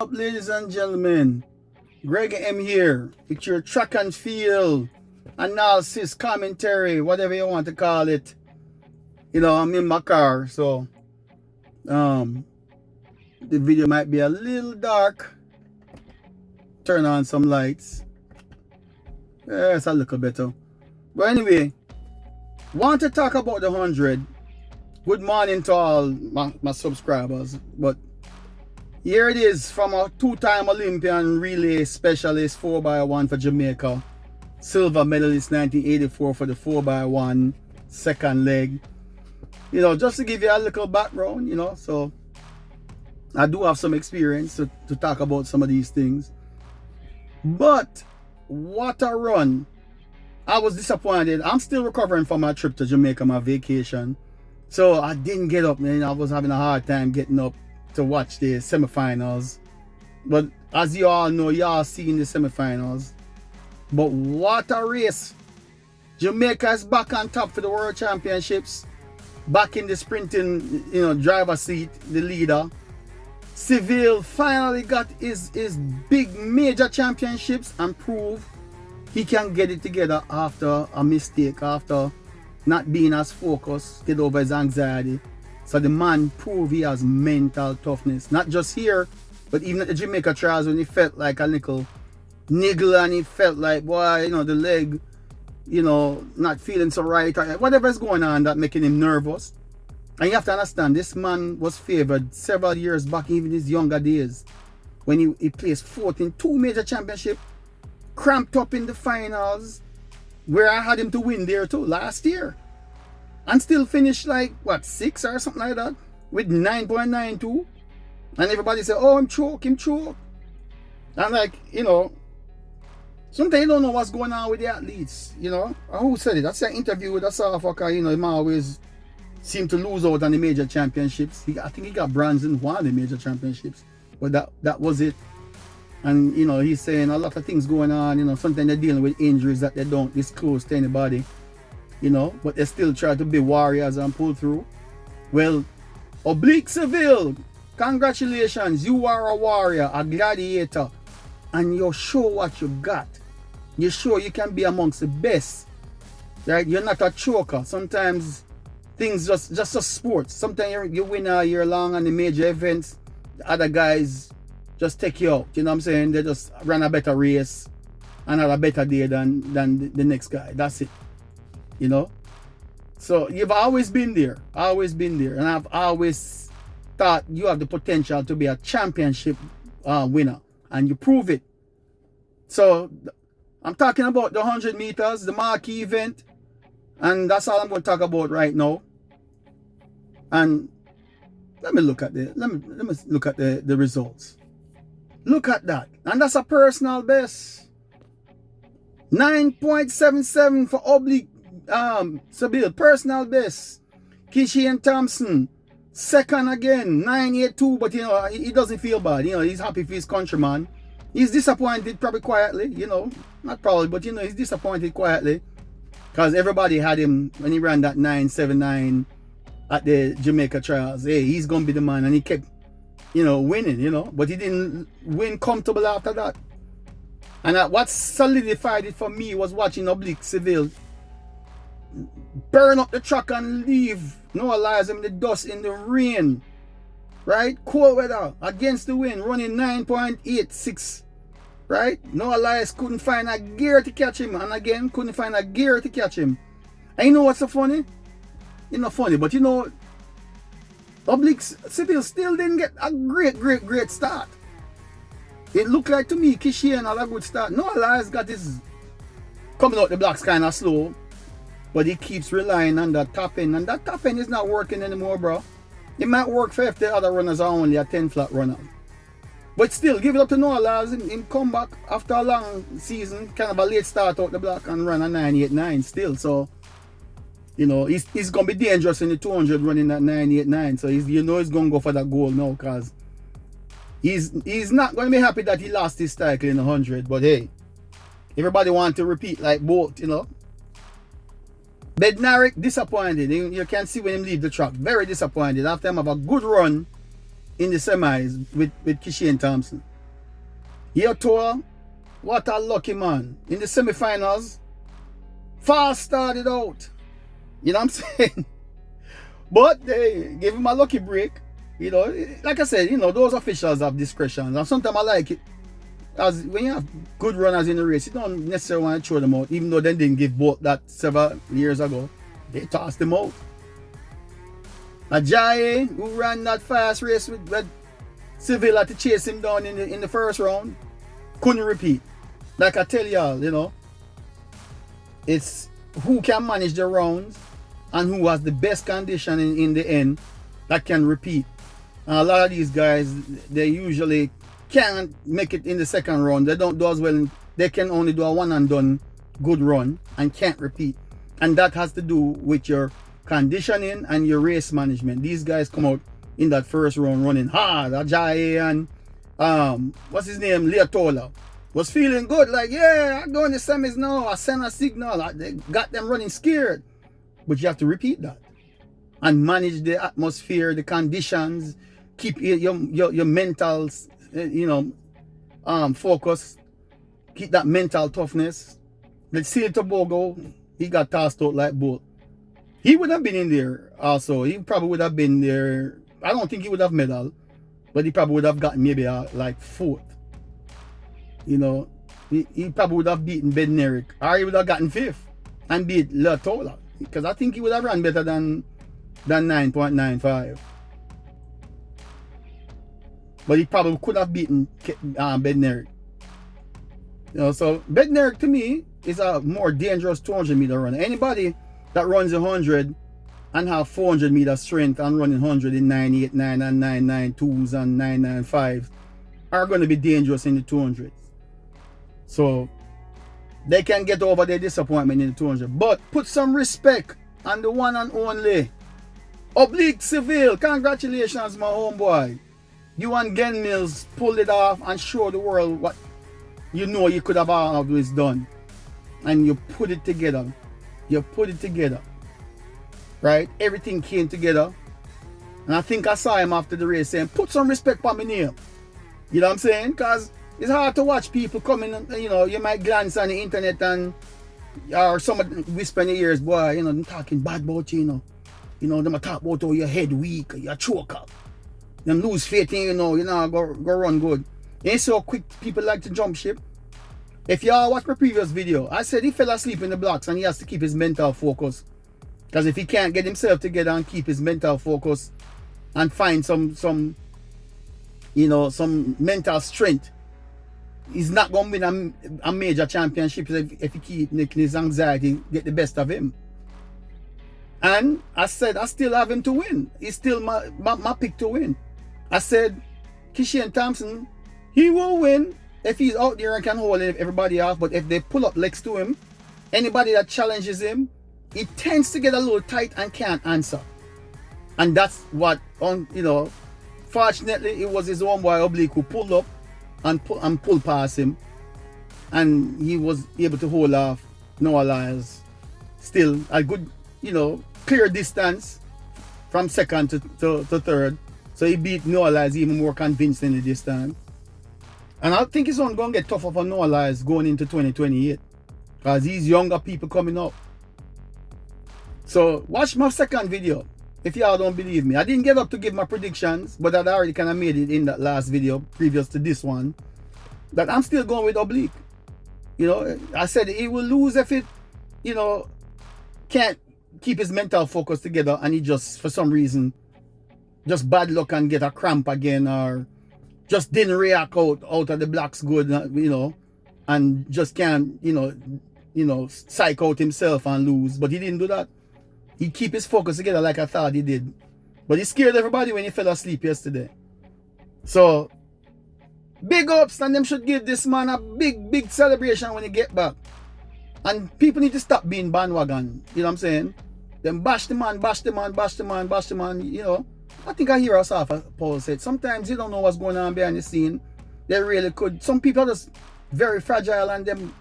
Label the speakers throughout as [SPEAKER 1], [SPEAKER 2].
[SPEAKER 1] Up, ladies and gentlemen, Greg M here with your track and field analysis, commentary, whatever you want to call it. You know, I'm in my car, so the video might be a little dark. Turn on some lights. Yeah, it's a little better. But anyway, want to talk about the 100. Good morning to all my subscribers. But here it is from a two-time Olympian relay specialist 4x1 for Jamaica. Silver medalist 1984 for the 4x1 second leg. You know, just to give you a little background, you know, so I do have some experience to talk about some of these things. But what a run. I was disappointed. I'm still recovering from my trip to Jamaica, my vacation. So I didn't get up, man. I was having a hard time getting up to watch the semifinals. But as you all know, y'all seen the semifinals. But what a race. Jamaica is back on top for the World Championships. Back in the sprinting, you know, driver seat, the leader. Seville finally got his big major championships and proved he can get it together after a mistake, after not being as focused, get over his anxiety. So the man proved he has mental toughness. Not just here, but even at the Jamaica trials when he felt like a little niggle and he felt like, boy, you know, the leg, you know, not feeling so right, or whatever's going on that making him nervous. And you have to understand, this man was favored several years back, even his younger days, when he placed fourth in two major championships, cramped up in the finals, where I had him to win there too last year. And still finished like, what, 6th or something like that, with 9.92. And everybody said, oh, him choke. And like, you know, sometimes you don't know what's going on with the athletes, you know. Who said it? That's an interview with a South Africa, you know, him always seem to lose out on the major championships. I think he got bronze in one of the major championships. But that was it. And, you know, he's saying a lot of things going on, you know, sometimes they're dealing with injuries that they don't disclose to anybody, you know, but they still try to be warriors and pull through. Well, Oblique Seville, congratulations, you are a warrior, a gladiator, and you show what you got. You show you can be amongst the best, right? You're not a choker. Sometimes things just a sport. Sometimes you win a year long on the major events, the other guys just take you out, you know what I'm saying? They just run a better race and have a better day than the next guy. That's it, you know? So you've always been there, and I've always thought you have the potential to be a championship winner, and you prove it. So I'm talking about the 100 meters, the marquee event, and that's all I'm going to talk about right now. And let me look at the results. Look at that. And that's a personal best. 9.77 for Oblique Seville, personal best. Kishian Thompson, second again, 9.82, but you know, he doesn't feel bad. You know, he's happy for his countryman. He's disappointed probably quietly, you know, not probably, but you know, he's disappointed quietly. Because everybody had him when he ran that 9.79 at the Jamaica trials. Hey, he's going to be the man, and he kept, you know, winning, you know, but he didn't win comfortable after that. And what solidified it for me was watching Oblique Seville burn up the track and leave no Elias in the dust, in the rain, right? Cold weather, against the wind, running 9.86, right? No Elias couldn't find a gear to catch him, and again couldn't find a gear to catch him. And you know what's so funny? It's not funny, but you know, Oblique Seville still didn't get a great start. It looked like to me Kishian had a good start. No, Elias got his coming out the blocks kind of slow, but he keeps relying on that top end, and that top end is not working anymore, bro. It might work for if the other runners are only a 10 flat runner, but still give it up to Noah Lyles. Him come back after a long season, kind of a late start out the block and run a 9.89 still. So you know, he's going to be dangerous in the 200 running at 9.89. So he's going to go for that goal now, because he's not going to be happy that he lost his title in the 100. But hey, everybody wants to repeat like both, you know. Bednarik disappointed. You can see when him leave the track, very disappointed after him have a good run in the semis with Kishian Thompson. Yotoa, what a lucky man. In the semi-finals, fast started out. You know what I'm saying? But they gave him a lucky break. You know, like I said, you know, those officials have discretion. And sometimes I like it. As when you have good runners in the race, you don't necessarily want to throw them out, even though they didn't give both that several years ago. They tossed them out. Ajayi, who ran that fast race with Seville had to chase him down in the first round, couldn't repeat. Like I tell y'all, you know, it's who can manage the rounds and who has the best condition in the end that can repeat. And a lot of these guys, they usually can't make it in the second round. They don't do as well. They can only do a one and done good run and can't repeat. And that has to do with your conditioning and your race management. These guys come out in that first round running hard. Ajayi and what's his name, Leotola, was feeling good, like, yeah, I'm going to semis now. I send a signal. They got them running scared. But you have to repeat that and manage the atmosphere, the conditions, keep your mental, you know, focus, keep that mental toughness. Let's see Tobago, he got tossed out like both. He would have been in there also. He probably would have been there. I don't think he would have medal, but he probably would have gotten maybe like fourth. You know, he probably would have beaten Bednarik, or he would have gotten fifth and beat Leotola, because I think he would have run better than 9.95. But he probably could have beaten Bednarik. You know, so Bednarik to me is a more dangerous 200 meter runner. Anybody that runs 100 and have 400 meter strength and running 100 in 989 and 992s and 995s are going to be dangerous in the 200s. So they can get over their disappointment in the 200. But put some respect on the one and only Oblique Seville. Congratulations, my homeboy. You and Gen Mills pulled it off and showed the world what you know you could have always done. And you put it together. You put it together. Right? Everything came together. And I think I saw him after the race saying, put some respect on my name. You know what I'm saying? Because it's hard to watch people coming, you know, you might glance on the internet and or someone whisper in your ears, boy, you know, them talking bad about you, you know. You know, them talk about how your head weak, you're choker. Them lose faith in you know, go run good. Ain't so quick people like to jump ship. If y'all watch my previous video, I said he fell asleep in the blocks and he has to keep his mental focus. Because if he can't get himself together and keep his mental focus and find some you know, some mental strength, he's not going to win a major championship if he keep making his anxiety get the best of him. And I said, I still have him to win. He's still my pick to win. I said, Kishan Thompson, he will win if he's out there and can hold everybody off. But if they pull up legs to him, anybody that challenges him, he tends to get a little tight and can't answer. And that's what, you know, fortunately, it was his own boy Oblique who pulled up and pulled past him. And he was able to hold off Noah Lyles. Still a good, you know, clear distance from second to third. So he beat Noah Lyles even more convincingly this time. And I think it's only going to get tougher for Noah Lyles going into 2028. Because these younger people coming up. So watch my second video if y'all don't believe me. I didn't get up to give my predictions, but I already kind of made it in that last video previous to this one. That I'm still going with Oblique. You know, I said he will lose if it, you know, can't keep his mental focus together and he just, for some reason, just bad luck and get a cramp again, or just didn't react out of the blocks good, you know, and just can't, you know, psych out himself and lose. But he didn't do that. He keep his focus together like I thought he did. But he scared everybody when he fell asleep yesterday. So, big ups, and them should give this man a big celebration when he get back. And people need to stop being bandwagon. You know what I'm saying? Them bash the man, you know. I think I hear us off, Paul said. Sometimes you don't know what's going on behind the scene. They really could. Some people are just very fragile and them,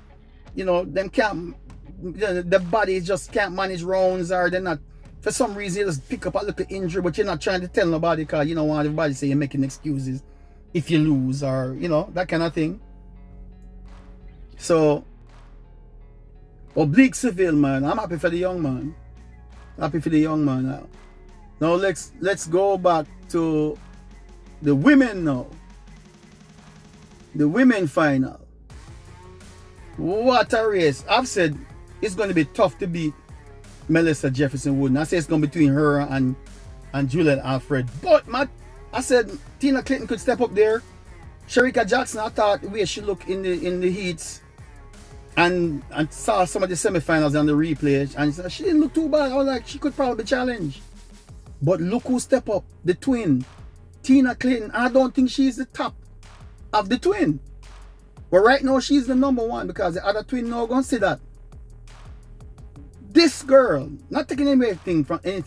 [SPEAKER 1] you know, them can't, the body just can't manage rounds, or they're not, for some reason, you just pick up a little injury, but you're not trying to tell nobody because you don't want everybody to say you're making excuses if you lose, or, you know, that kind of thing. So, Oblique Seville, man. I'm happy for the young man. Happy for the young man now. Now let's go back to the women now. The women final. What a race. I've said it's going to be tough to beat Melissa Jefferson Wooden. I say it's going to be between her and Juliet Alfred. But I said Tina Clinton could step up there. Shericka Jackson, I thought the way she looked in the heats and saw some of the semifinals and the replay, and she didn't look too bad. I was like, she could probably challenge. But look who step up, the twin, Tina Clinton. I don't think she's the top of the twin. But right now she's the number one because the other twin now gonna see that. This girl, not taking anything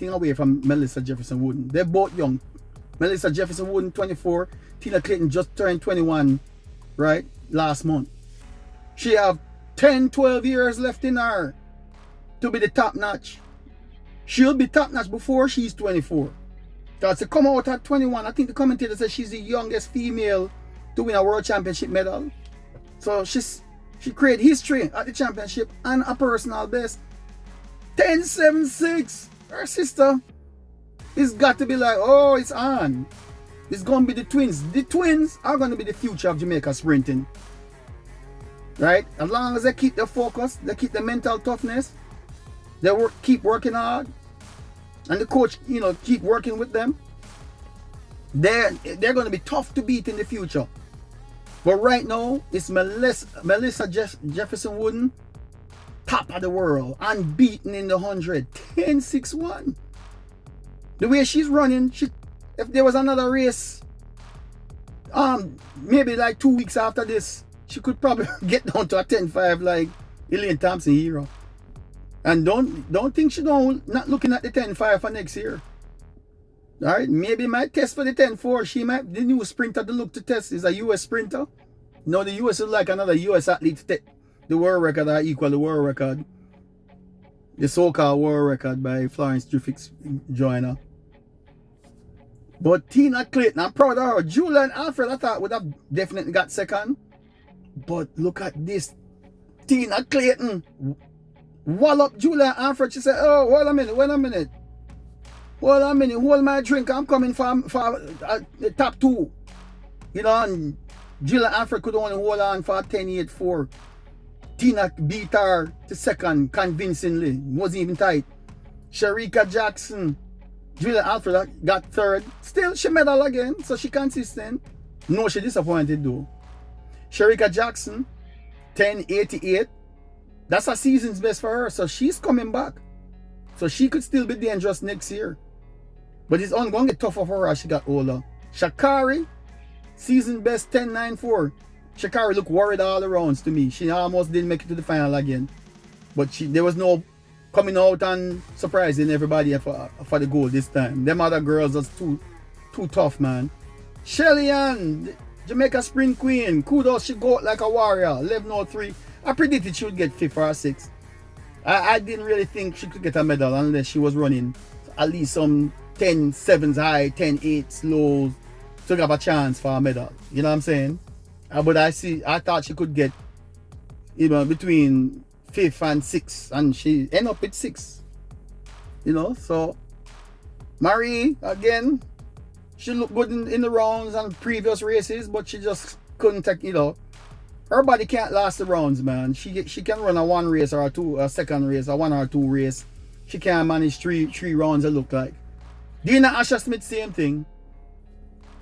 [SPEAKER 1] away from Melissa Jefferson Wooden. They're both young. Melissa Jefferson Wooden 24, Tina Clinton just turned 21, right? Last month. She have 10, 12 years left in her to be the top notch. She'll be top notch before she's 24. Because to come out at 21, I think the commentator says she's the youngest female to win a world championship medal. So she created history at the championship and a personal best. 10.76. Her sister is got to be like, oh, it's on. It's going to be the twins. The twins are going to be the future of Jamaica sprinting. Right? As long as they keep their focus, they keep the mental toughness, they keep working hard, and the coach, keep working with them, they're going to be tough to beat in the future. But right now, it's Melissa Jefferson Wooden, top of the world, unbeaten in the 100, 10.61. The way she's running, if there was another race, maybe like 2 weeks after this, she could probably get down to a 10.5 like Elaine Thompson hero. And don't think she not looking at the 10.5 for next year. Alright, maybe might test for the 10.4. She might, the new sprinter to look to test is a US sprinter. No, the US is like another US athlete to take the world record or equal the world record. The so-called world record by Florence Griffiths Joyner. But Tina Clayton, I'm proud of her. Julia and Alfred, I thought would have definitely got second. But look at this. Tina Clayton wallop Julia and Alfred. She said, oh, wait a minute. Hold my drink. I'm coming for the top two. And Julia Alfred could only hold on for 10.84. Tina beat her to second convincingly. Wasn't even tight. Shericka Jackson. Julia Alfred got third. Still, she medal again, so she consistent. No, she disappointed though. Shericka Jackson, 10.88. That's a season's best for her, so she's coming back. So she could still be dangerous next year. But it's going to get tougher for her as she got older. Sha'Carri, season best 10.94. Sha'Carri looked worried all the rounds to me. She almost didn't make it to the final again. But there was no coming out and surprising everybody for the goal this time. Them other girls was too tough, man. Shelly Ann, Jamaica Sprint Queen. Kudos, she go like a warrior. 11.03. I predicted she would get 5th or 6th. I didn't really think she could get a medal unless she was running at least some 10.7s high, 10.8s lows to have a chance for a medal. You know what I'm saying? But I thought she could get, between 5th and 6th, and she ended up with 6th. So Marie, again, she looked good in the rounds and previous races, but she just couldn't take, her body can't last the rounds, man. She can run a 1 race or a second race, a 1 or 2 race. She can't manage three rounds, it look like. Dina Asher Smith, same thing.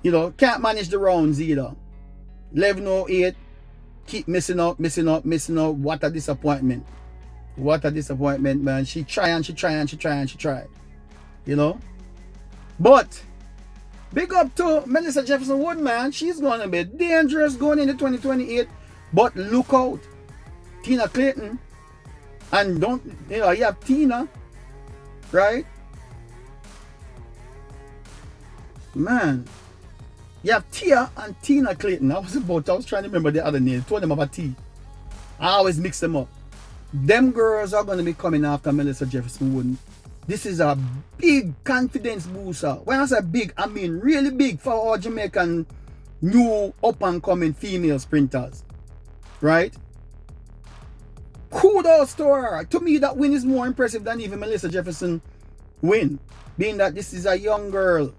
[SPEAKER 1] Can't manage the rounds either. 11.08, keep missing out. What a disappointment. What a disappointment, man. She try. But big up to Melissa Jefferson Wood, man. She's gonna be dangerous going into 2028. But look out, Tina Clayton, and you have Tina, right? Man, you have Tia and Tina Clayton. I was trying to remember the other name. Two of them have a T. I always mix them up. Them girls are going to be coming after Melissa Jefferson Wooden. This is a big confidence booster. When I say big, I mean really big for our Jamaican new up and coming female sprinters. Right? Kudos to her. To me, that win is more impressive than even Melissa Jefferson win. Being that this is a young girl,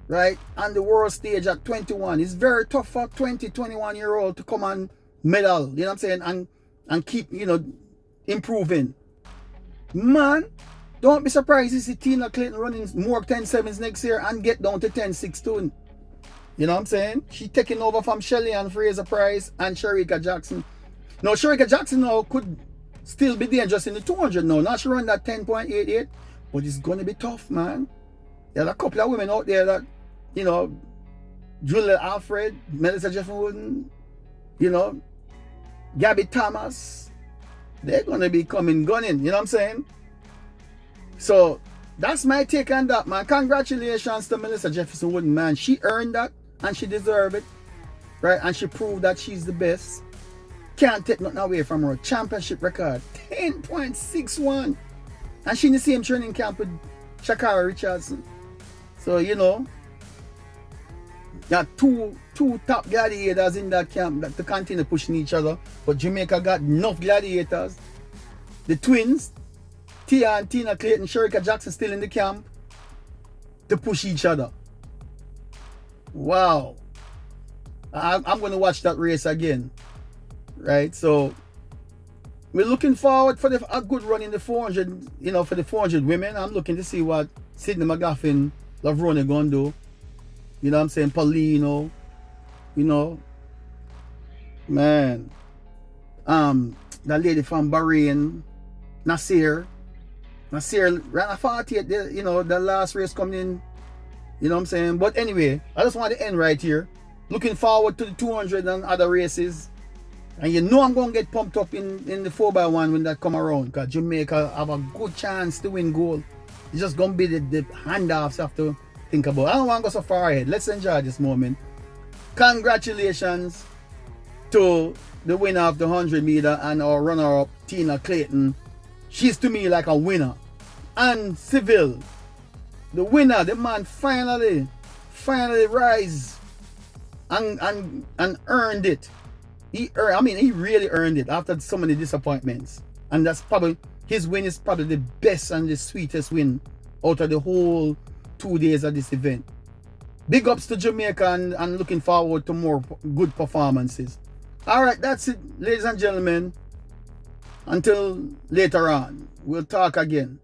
[SPEAKER 1] right? On the world stage at 21. It's very tough for 20, 21-year-old to come and medal, you know what I'm saying? And keep, improving. Man, don't be surprised to see Tina Clayton running more 10-7s next year and get down to 10-6 too. You know what I'm saying? She taking over from Shelly and Fraser Price and Shericka Jackson. Now, Shericka Jackson now could still be dangerous in the 200 now. Now she run that 10.88, but it's going to be tough, man. There are a couple of women out there that, Julia Alfred, Melissa Jefferson, Gabby Thomas, they're going to be coming gunning, you know what I'm saying? So, that's my take on that, man. Congratulations to Melissa Jefferson Wooden, man. She earned that and she deserved it, right? And she proved that she's the best. Can't take nothing away from her championship record, 10.61. And she in the same training camp with Shakara Richardson. So, got two top gladiators in that camp that to continue pushing each other. But Jamaica got enough gladiators. The twins, Tia and Tina Clayton, Shericka Jackson still in the camp to push each other. Wow. I'm going to watch that race again. Right? So, we're looking forward for a good run in the 400, for the 400 women. I'm looking to see what Sydney McLaughlin, Lavrona going to do. You know what I'm saying? Paulino, man. That lady from Bahrain, Nasir ran a 48, the last race coming in. You know what I'm saying? But anyway, I just want to end right here. Looking forward to the 200 and other races. And I'm going to get pumped up in the 4x1 when that come around. Because Jamaica have a good chance to win gold. It's just going to be the handoffs you have to think about. I don't want to go so far ahead. Let's enjoy this moment. Congratulations to the winner of the 100 meter and our runner-up, Tina Clayton. She's to me like a winner. And Seville, the winner, the man finally rise and earned it. He really earned it after so many disappointments. And that's probably, his win is probably the best and the sweetest win out of the whole 2 days of this event. Big ups to Jamaica and looking forward to more good performances. Alright, that's it, ladies and gentlemen. Until later on, we'll talk again.